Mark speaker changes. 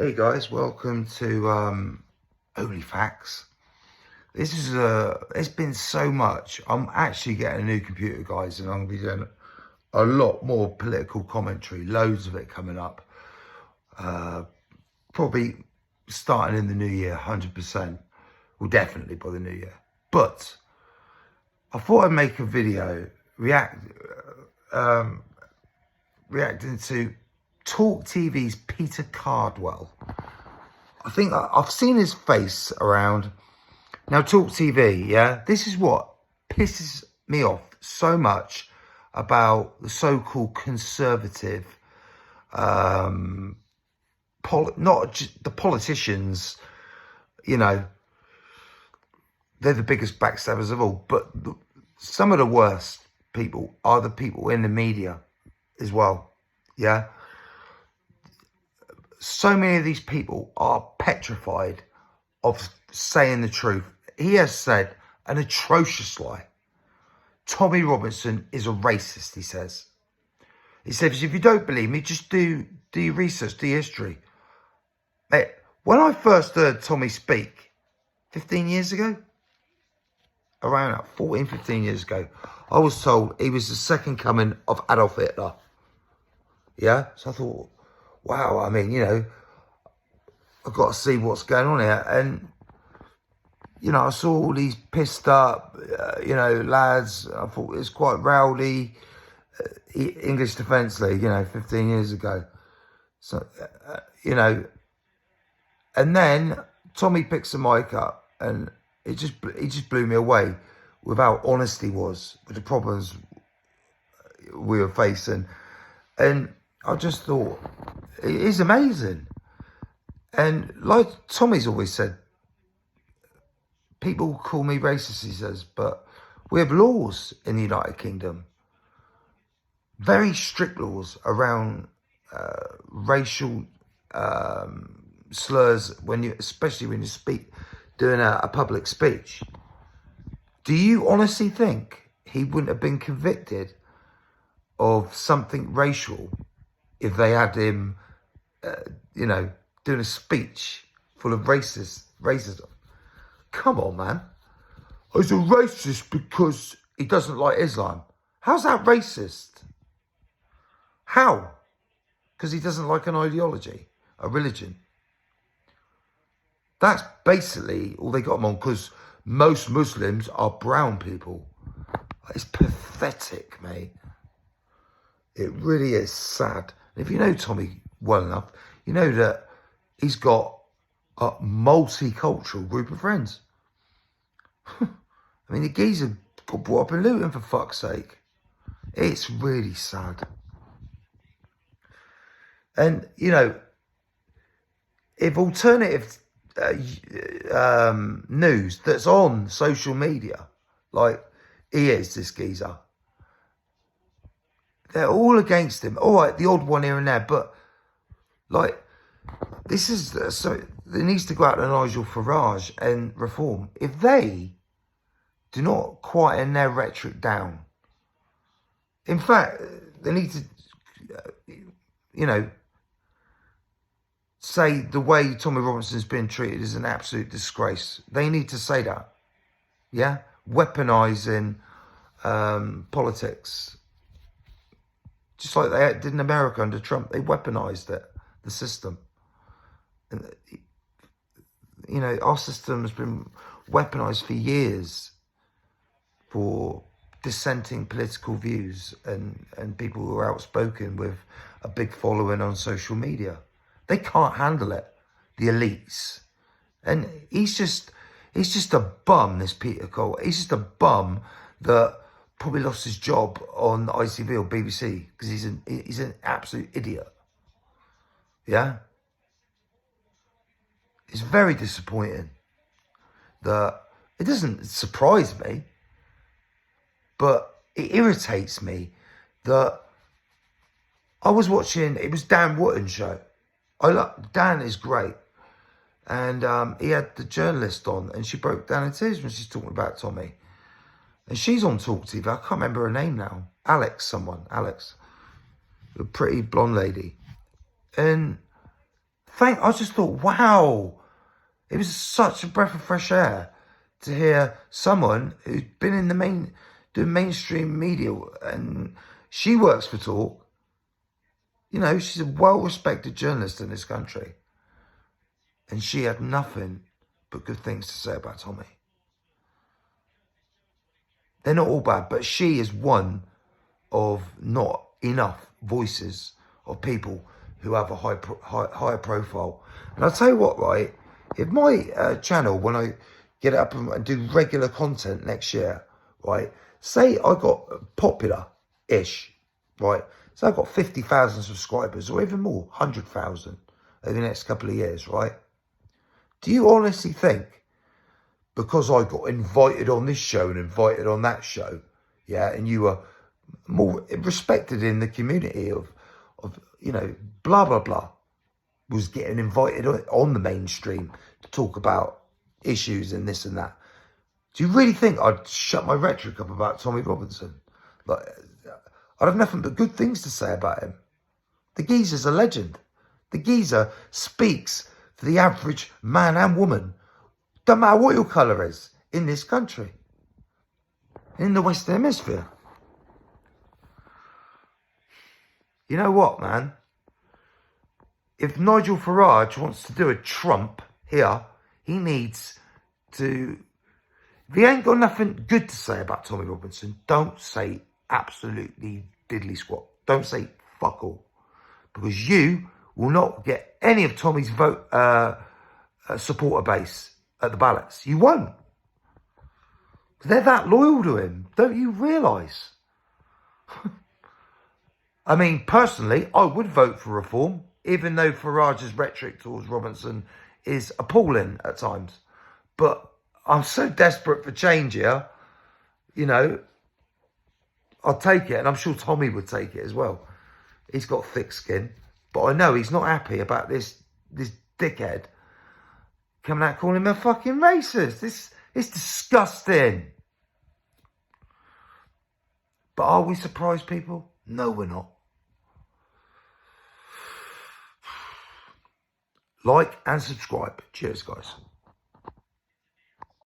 Speaker 1: Hey guys, welcome to Only Facts. This is it's been so much. I'm actually getting a new computer, guys, and I'm gonna be doing a lot more political commentary, loads of it coming up. Probably starting in the new year, 100%. Well, definitely by the new year. But I thought I'd make a video reacting to Talk TV's Peter Cardwell. I think I've seen his face around. Now, Talk TV, yeah, this is what pisses me off so much about the so-called conservative, not just the politicians, you know, they're the biggest backstabbers of all, but some of the worst people are the people in the media as well, yeah? So many of these people are petrified of saying the truth. He has said an atrocious lie. Tommy Robinson is a racist, he says. He says, if you don't believe me, just do your research, do your history. Mate, when I first heard Tommy speak 15 years ago, around 14, 15 years ago, I was told he was the second coming of Adolf Hitler. Yeah? So I thought, wow, I mean, you know, I've got to see what's going on here. And, you know, I saw all these pissed up, you know, lads. I thought it was quite rowdy. English Defence League, you know, 15 years ago. So, you know, and then Tommy picks the mic up and he just blew me away with how honest he was with the problems we were facing. And I just thought, it is amazing. And like Tommy's always said, people call me racist, he says, but we have laws in the United Kingdom. Very strict laws around racial slurs, especially when you speak, doing a public speech. Do you honestly think he wouldn't have been convicted of something racial if they had him, you know, doing a speech full of racism? Come on, man. He's a racist because he doesn't like Islam. How's that racist? How? Because he doesn't like an ideology, a religion. That's basically all they got him on, because most Muslims are brown people. It's pathetic, mate. It really is sad. And if you know Tommy well enough, you know that he's got a multicultural group of friends. I mean, the geezer got brought up in Luton, for fuck's sake. It's really sad. And, you know, if alternative news that's on social media, like he is, this geezer, they're all against him. All right, the odd one here and there, but like, this is, so there needs to go out to Nigel Farage and Reform. If they do not quieten their rhetoric down, in fact, they need to, you know, say the way Tommy Robinson's been treated is an absolute disgrace. They need to say that, yeah? Weaponising politics. Just like they did in America under Trump. They weaponised it, the system. And, you know, our system has been weaponised for years for dissenting political views and people who are outspoken with a big following on social media. They can't handle it, the elites. And he's just a bum, this Peter Cole. He's just a bum that probably lost his job on ITV or BBC because he's an absolute idiot. Yeah? It's very disappointing that it doesn't surprise me, but it irritates me that I was watching, it was Dan Wootton's show. Dan is great. And he had the journalist on and she broke down in tears when she's talking about Tommy. And she's on Talk TV. I can't remember her name now. Alex, a pretty blonde lady. And I just thought, wow, it was such a breath of fresh air to hear someone who's been in doing mainstream media, and she works for Talk. You know, she's a well-respected journalist in this country. And she had nothing but good things to say about Tommy. They're not all bad, but she is one of not enough voices of people who have a higher profile. And I'll tell you what, right? If my channel, when I get up and do regular content next year, right? Say I got popular-ish, right? So I got 50,000 subscribers or even more, 100,000 over the next couple of years, right? Do you honestly think because I got invited on this show and invited on that show, yeah, and you were more respected in the community of you know, blah, blah, blah, was getting invited on the mainstream to talk about issues and this and that. Do you really think I'd shut my rhetoric up about Tommy Robinson? Like, I'd have nothing but good things to say about him. The geezer's a legend. The geezer speaks for the average man and woman. Don't matter what your colour is in this country. In the Western Hemisphere. You know what, man? If Nigel Farage wants to do a Trump here, he needs to... If he ain't got nothing good to say about Tommy Robinson, don't say absolutely diddly squat. Don't say fuck all. Because you will not get any of Tommy's vote supporter base at the ballots. You won't. They're that loyal to him. Don't you realise? I mean, personally, I would vote for reform, even though Farage's rhetoric towards Robinson is appalling at times. But I'm so desperate for change here, you know, I'll take it, and I'm sure Tommy would take it as well. He's got thick skin, but I know he's not happy about this dickhead coming out calling him a fucking racist. It's disgusting. But are we surprised, people? No, we're not. Like and subscribe. Cheers, guys.